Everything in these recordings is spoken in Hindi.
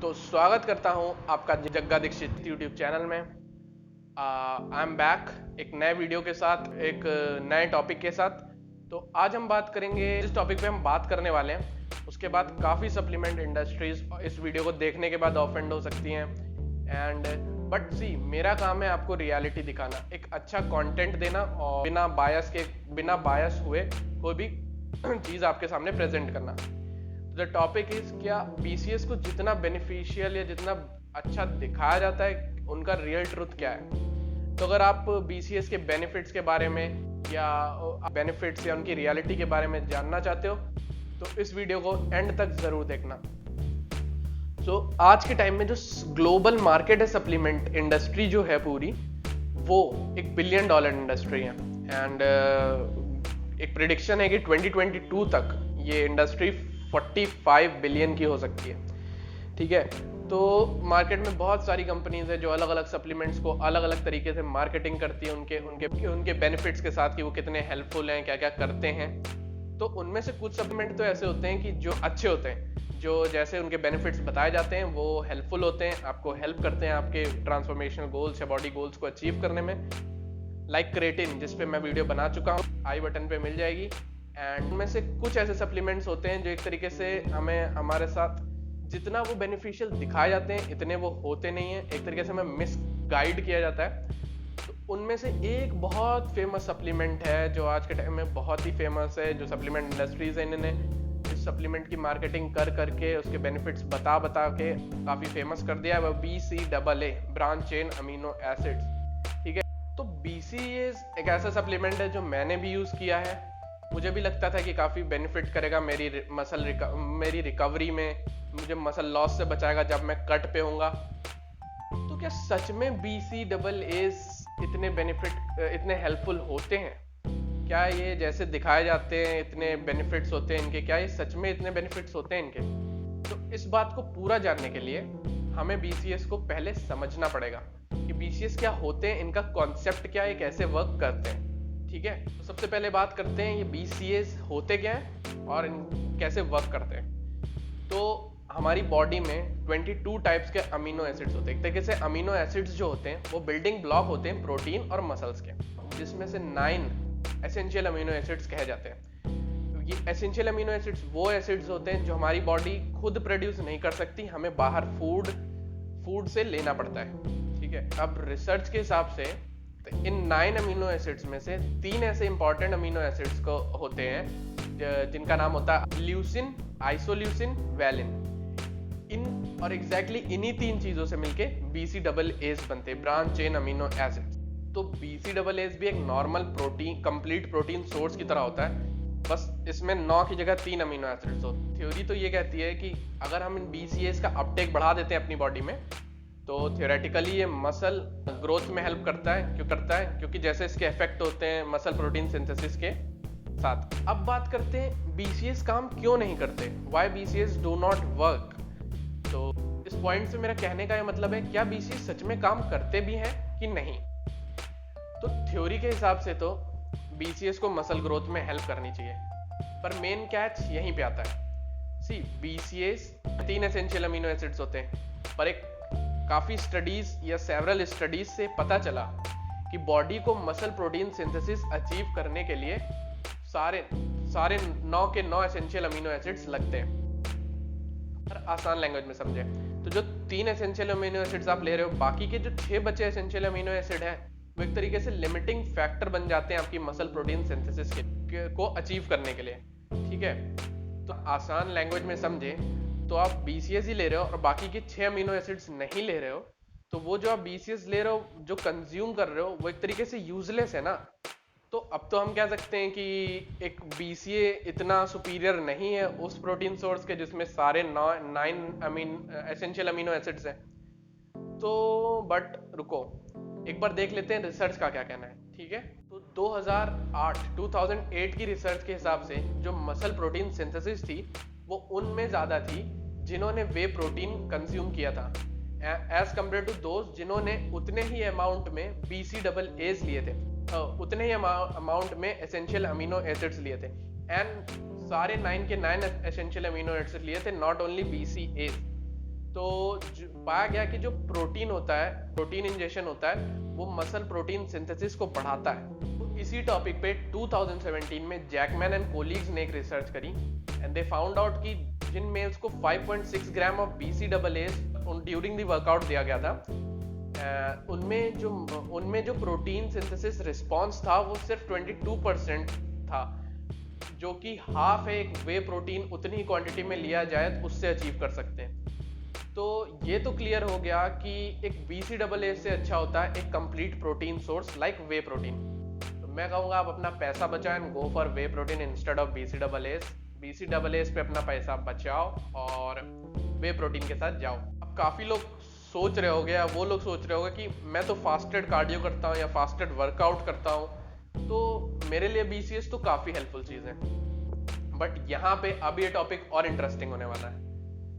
तो स्वागत करता हूं आपका जग्गा दीक्षित यूट्यूब चैनल में। आई एम बैक एक नए वीडियो के साथ, एक नए टॉपिक के साथ। तो आज हम बात करेंगे, जिस टॉपिक पे हम बात करने वाले हैं उसके बाद काफ़ी सप्लीमेंट इंडस्ट्रीज इस वीडियो को देखने के बाद ऑफेंड हो सकती हैं। एंड बट सी, मेरा काम है आपको रियलिटी दिखाना, एक अच्छा कंटेंट देना और बिना बायस हुए कोई भी चीज़ आपके सामने प्रेजेंट करना। द टॉपिक इज, क्या बीसीएस को जितना बेनिफिशियल या जितना अच्छा दिखाया जाता है उनका रियल ट्रुथ क्या है। तो अगर आप बीसीएस के बेनिफिट्स के बारे में या बेनिफिट्स या उनकी रियलिटी के बारे में जानना चाहते हो तो इस वीडियो को एंड तक जरूर देखना। आज के टाइम में जो ग्लोबल मार्केट है, सप्लीमेंट इंडस्ट्री जो है पूरी, वो $1 बिलियन इंडस्ट्री है। एंड एक प्रिडिक्शन है कि 2022 तक ये इंडस्ट्री 45 बिलियन की हो सकती है। ठीक है, तो मार्केट में बहुत सारी कंपनीज है जो अलग अलग सप्लीमेंट्स को अलग अलग तरीके से मार्केटिंग करती है, उनके बेनिफिट्स के साथ कि वो कितने हेल्पफुल हैं, क्या क्या करते हैं। तो उनमें से कुछ सप्लीमेंट तो ऐसे होते हैं कि जो अच्छे होते हैं, जो जैसे उनके बेनिफिट्स बताए जाते हैं वो हेल्पफुल होते हैं, आपको हेल्प करते हैं आपके ट्रांसफॉर्मेशनल गोल्स या बॉडी गोल्स को अचीव करने में। लाइक क्रेटिन, जिस पे मैं वीडियो बना चुका हूँ, आई बटन पे मिल जाएगी। एंड उनमें से कुछ ऐसे सप्लीमेंट्स होते हैं जो एक तरीके से हमें हमारे साथ जितना वो बेनिफिशियल दिखाए जाते हैं इतने वो होते नहीं हैं, एक तरीके से हमें मिस गाइड किया जाता है। तो उनमें से एक बहुत फेमस सप्लीमेंट है जो आज के टाइम में बहुत ही फेमस है, जो सप्लीमेंट इंडस्ट्रीज है इन्होंने इस सप्लीमेंट की मार्केटिंग कर करके उसके बेनिफिट्स बता के काफ़ी फेमस कर दिया है, वो BCAA, branch chain amino acids. ठीक है, तो BCAAs एक ऐसा सप्लीमेंट है जो मैंने भी यूज़ किया है। मुझे भी लगता था कि काफ़ी बेनिफिट करेगा मेरी रिकवरी में, मुझे मसल लॉस से बचाएगा जब मैं कट पे होऊंगा। तो क्या सच में BCAAs इतने हेल्पफुल होते हैं? क्या ये जैसे दिखाए जाते हैं इतने बेनिफिट्स होते हैं इनके? क्या ये सच में इतने बेनिफिट्स होते हैं इनके? तो इस बात को पूरा जानने के लिए हमें BCAAs को पहले समझना पड़ेगा कि BCAAs क्या होते हैं, इनका कॉन्सेप्ट क्या है, ये कैसे वर्क करते हैं। ठीक है, तो सबसे पहले बात करते हैं ये BCAAs होते क्या हैं और कैसे वर्क करते हैं। तो हमारी बॉडी में 22 टाइप्स के अमीनो एसिड्स होते हैं। एक तरीके से अमीनो एसिड्स जो होते हैं वो बिल्डिंग ब्लॉक होते हैं प्रोटीन और मसल्स के, जिसमें से 9 एसेंशियल अमीनो एसिड्स कहे जाते हैं। ये एसेंशियल अमीनो एसिड्स वो एसिड्स होते हैं जो हमारी बॉडी खुद प्रोड्यूस नहीं कर सकती, हमें बाहर फूड से लेना पड़ता है। ठीक है, अब रिसर्च के हिसाब से इन 9 अमीनो एसिड्स में से 3 ऐसे इंपॉर्टेंट अमीनो एसिड्स को होते हैं जिनका नाम होता है ल्यूसिन, आइसोल्यूसिन, वैलिन। इन और एग्जैक्टली इन्हीं 3 चीजों से मिलके BCAAs बनते हैं, ब्रांच चेन अमीनो एसिड्स। तो BCAAs भी एक normal protein, complete protein source की तरह होता है, बस इसमें 9 की जगह 3 अमीनो एसिड्स होते हैं। थ्योरी तो ये कहती है कि अगर हम इन BCAAs का अपटेक बढ़ा देते हैं अपनी बॉडी में तो थियोरेटिकली ये मसल ग्रोथ में हेल्प करता है। क्यों करता है? क्योंकि जैसे इसके इफेक्ट होते हैं मसल प्रोटीन सिंथेसिस के साथ। अब बात करते हैं BCAAs काम क्यों नहीं करते, why BCAAs do not work. तो इस पॉइंट से मेरा कहने का ये मतलब है, क्या BCAAs सच में काम करते भी हैं कि नहीं। तो थ्योरी के हिसाब से तो BCAAs को मसल ग्रोथ में हेल्प करनी चाहिए, पर मेन कैच यहीं पे आता है। सी, BCAAs 3 एसेंशियल अमीनो एसिड्स होते हैं, पर एक काफ़ी स्टडीज या सेवरल स्टडीज से पता चला कि बॉडी को मसल प्रोटीन सिंथेसिस अचीव करने के लिए सारे 9 के 9 एसेंशियल अमीनो एसिड्स लगते हैं। और आसान लैंग्वेज में समझे तो जो 3 एसेंशियल अमीनो एसिड्स आप ले रहे हो, बाकी के जो 6 बचे एसेंशियल अमीनो एसिड है वो एक तरीके से लिमिटिंग फैक्टर बन जाते हैं आपकी मसल प्रोटीन सिंथेसिस को अचीव करने के लिए। ठीक है, तो आसान लैंग्वेज में समझे तो आप BCAAs ही ले रहे हो और बाकी के 6 अमीनो एसिड्स नहीं ले रहे हो, तो वो जो आप BCAAs ले रहे हो, जो कंज्यूम कर रहे हो, वो एक तरीके से यूजलेस है ना। तो अब तो हम कह सकते हैं कि एक BCA इतना सुपीरियर नहीं है उस प्रोटीन सोर्स के जिसमें सारे 9 एसेंशियल अमीनो एसिड्स हैं। तो बट रुको, एक बार देख लेते हैं रिसर्च का क्या कहना है। ठीक है, तो 2008 की रिसर्च के हिसाब से जो मसल प्रोटीन सिंथेसिस थी वो उनमें ज्यादा थी जिन्होंने वे प्रोटीन कंज्यूम किया था, एज कम्पेयर टू दोस्त जिन्होंने उतने ही अमाउंट में BCAAs लिए थे, उतने ही अमाउंट में एसेंशियल अमीनो एसिड्स लिए थे। एंड सारे 9 के 9 एसेंशियल अमीनो एसिड लिए थे, नॉट ओनली BCAAs। तो पाया गया कि जो प्रोटीन होता है, प्रोटीन इंजेक्शन होता है, वो मसल प्रोटीन सिंथेसिस को बढ़ाता है। तो इसी टॉपिक पे 2017 में जैकमैन एंड कोलीग्स ने एक रिसर्च करी एंड दे फाउंड आउट कि जिन मेल्स को 5.6 gram of BCAAs during the workout दिया गया था, उनमें जो प्रोटीन सिंथेसिस रिस्पॉन्स था वो सिर्फ 22% था, जो कि हाफ है एक वे प्रोटीन उतनी ही क्वांटिटी में लिया जाए तो उससे अचीव कर सकते हैं। तो ये तो क्लियर हो गया कि एक BCAA से अच्छा होता है एक कंप्लीट प्रोटीन सोर्स लाइक वे प्रोटीन। तो मैं कहूँगा आप अपना पैसा बचाएं and go for way protein instead of BCAAs पे अपना पैसा बचाओ और वे प्रोटीन के साथ जाओ। अब काफ़ी लोग सोच रहे होंगे या वो लोग सोच रहे होंगे कि मैं तो फास्टेड कार्डियो करता हूँ या फास्टेड वर्कआउट करता हूँ, तो मेरे लिए BCAAs तो काफ़ी हेल्पफुल चीज़ है। बट यहाँ पे अभी ये टॉपिक और इंटरेस्टिंग होने वाला है।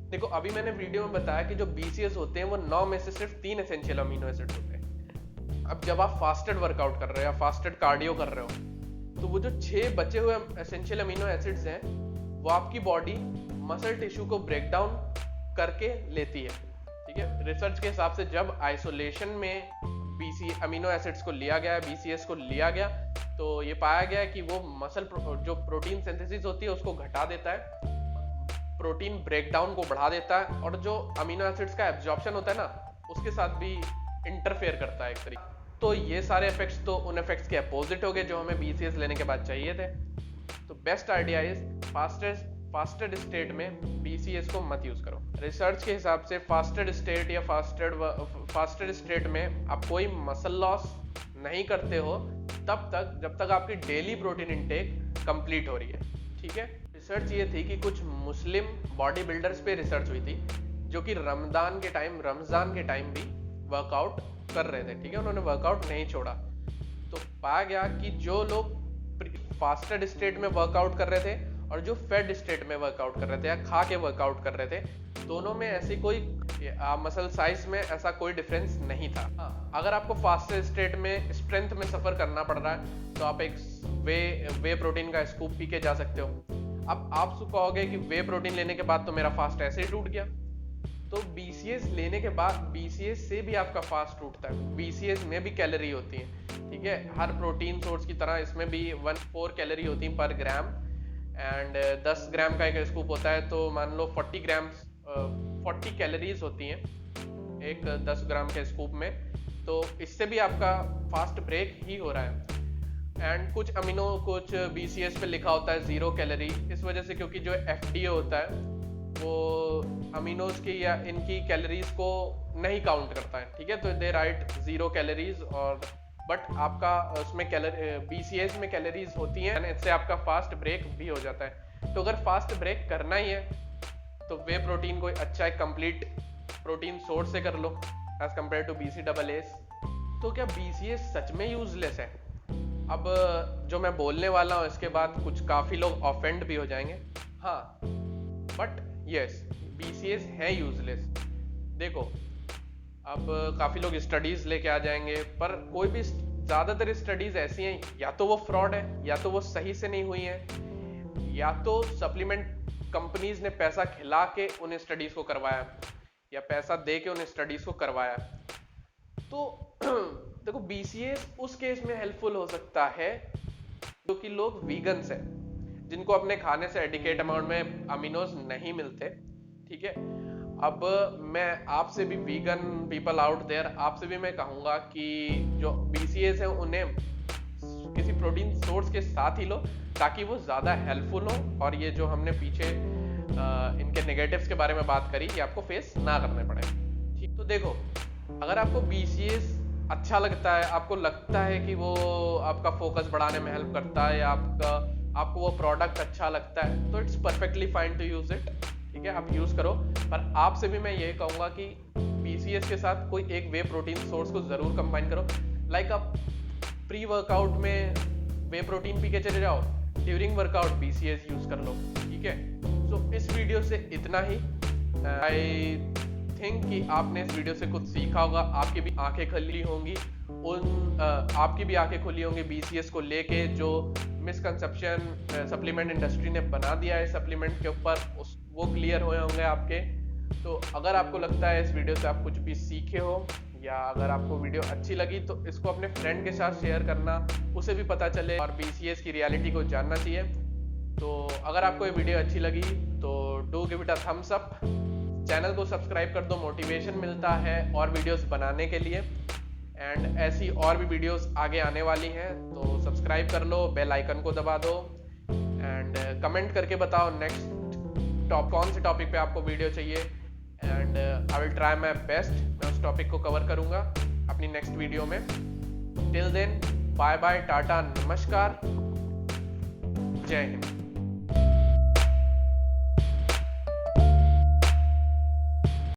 देखो, अभी मैंने वीडियो में बताया कि जो BCAAs होते हैं वो 9 में से सिर्फ 3 एसेंशियल अमीनो एसिड्स होते हैं। अब जब आप फास्टेड वर्कआउट कर रहे हो या फास्टेड कार्डियो कर रहे हो, तो वो जो 6 बचे हुए एसेंशियल अमीनो एसिड्स हैं वो आपकी बॉडी मसल टिश्यू को ब्रेक डाउन करके लेती है। ठीक है, रिसर्च के हिसाब से जब आइसोलेशन में अमीनो एसिड्स को लिया गया, BCAAs को लिया गया, तो ये पाया गया कि वो मसल जो प्रोटीन सिंथेसिस होती है उसको घटा देता है, प्रोटीन ब्रेकडाउन को बढ़ा देता है, और जो अमीनो एसिड्स का एब्जॉर्प्शन होता है ना, उसके साथ भी इंटरफेयर करता है एक तरीके। तो ये सारे इफेक्ट्स तो उन इफेक्ट्स के अपोजिट हो गए जो हमें BCAAs लेने के बाद चाहिए थे। तो best idea is fasted state में BCAAs को मत यूज करो। रिसर्च के हिसाब से फास्टेड स्टेट या फास्टेड स्टेट में आप कोई मसल लॉस नहीं करते हो जब तक आपकी डेली प्रोटीन इंटेक कंप्लीट हो रही है। ठीक है, रिसर्च ये थी कि कुछ मुस्लिम बॉडी बिल्डर्स पे रिसर्च हुई थी जो कि रमजान के टाइम भी वर्कआउट कर रहे थे। ठीक है, उन्होंने वर्कआउट नहीं छोड़ा। तो पाया गया कि जो लोग फास्टेड स्टेट में वर्कआउट कर रहे थे और जो फेड स्टेट में वर्कआउट कर रहे थे या खा के वर्कआउट कर रहे थे, दोनों में ऐसी कोई मसल साइज में ऐसा कोई डिफरेंस नहीं था। अगर आपको फास्टेड स्टेट में स्ट्रेंथ में सफर करना पड़ रहा है तो आप एक वे प्रोटीन का स्कूप पी के जा सकते हो। अब आप कहोगे कि वे प्रोटीन लेने के बाद तो मेरा फास्ट ऐसे ही टूट गया। तो BCAAs लेने के बाद BCAAs से भी आपका फास्ट टूटता है। BCAAs में भी कैलोरी होती है। ठीक है, हर प्रोटीन सोर्स की तरह इसमें भी 14 कैलोरी होती है पर ग्राम, एंड 10 ग्राम का एक स्कूप होता है, तो मान लो 40 कैलोरीज होती हैं एक 10 ग्राम के स्कूप में। तो इससे भी आपका फास्ट ब्रेक ही हो रहा है। एंड कुछ BCAAs पे लिखा होता है 0 कैलोरी, इस वजह से क्योंकि जो FDA होता है वो अमीनोज की या इनकी कैलोरीज को नहीं काउंट करता है। ठीक है, तो दे राइट 0 कैलोरीज, और बट आपका उसमें BCAAs में कैलोरीज होती हैं, इससे आपका फास्ट ब्रेक भी हो जाता है। तो अगर फास्ट ब्रेक करना ही है तो वे प्रोटीन कोई अच्छा एक कंप्लीट प्रोटीन सोर्स से कर लो एज कम्पेयर टू BCAAs। तो क्या BCAAs सच में यूजलेस है? अब जो मैं बोलने वाला हूँ इसके बाद कुछ काफ़ी लोग ऑफेंड भी हो जाएंगे। हाँ, बट यस, BCAAs है यूजलेस। देखो, अब काफ़ी लोग स्टडीज़ लेके आ जाएंगे, पर कोई भी ज़्यादातर स्टडीज़ ऐसी हैं या तो वो फ्रॉड है, या तो वो सही से नहीं हुई हैं, या तो सप्लीमेंट कंपनीज ने पैसा खिला के उन स्टडीज़ को करवाया या पैसा दे के उन स्टडीज़ को करवाया। तो देखो, BCAAs उस केस में हेल्पफुल हो सकता है जो कि लोग वीगन्स हैं, जिनको अपने खाने से एडिकेट अमाउंट में अमीनोज नहीं मिलते। ठीक है, अब मैं आपसे भी, वीगन पीपल आउट देयर, आपसे भी मैं कहूँगा कि जो BCAAs हैं उन्हें किसी प्रोटीन सोर्स के साथ ही लो ताकि वो ज़्यादा हेल्पफुल हो, और ये जो हमने पीछे इनके नेगेटिव्स के बारे में बात करी ये आपको फेस ना करने पड़े। ठीक, तो देखो, अगर आपको BCAAs अच्छा लगता है, आपको लगता है कि वो आपका फोकस बढ़ाने में हेल्प करता है, या आपको वो प्रोडक्ट अच्छा लगता है, तो it's perfectly fine to use it. ठीक है, आप यूज करो, पर आपसे भी मैं यही कहूँगा कि BCAAs के साथ कोई एक वे प्रोटीन सोर्स को जरूर कंबाइन करो। लाइक आप प्री वर्कआउट में वे प्रोटीन पी के चले जाओ, ड्यूरिंग वर्कआउट BCAAs यूज कर लो। ठीक है, सो इस वीडियो से इतना ही। आई थिंक कि आपने इस वीडियो से कुछ सीखा होगा, आपकी भी आंखें खुली होंगी आपकी भी आंखें खुली होंगी BCAAs को लेके, जो मिसकंसेप्शन सप्लीमेंट इंडस्ट्री ने बना दिया है सप्लीमेंट के ऊपर, वो क्लियर हुए होंगे आपके। तो अगर आपको लगता है इस वीडियो से आप कुछ भी सीखे हो या अगर आपको वीडियो अच्छी लगी तो इसको अपने फ्रेंड के साथ शेयर करना, उसे भी पता चले और BCS की रियलिटी को जानना चाहिए। तो अगर आपको ये वीडियो अच्छी लगी तो do give it a thumbs up, channel को सब्सक्राइब कर दो, मोटिवेशन मिलता है और वीडियोस बनाने के लिए। एंड ऐसी और भी वीडियोस आगे आने वाली हैं, तो सब्सक्राइब कर लो, बेल आइकन को दबा दो एंड कमेंट करके बताओ नेक्स्ट कौन से टॉपिक पे आपको वीडियो चाहिए and I will try my best, मैं उस टॉपिक को कवर करूँगा अपनी नेक्स्ट वीडियो में। टिल देन बाय बाय, टाटा, नमस्कार, जय हिंद।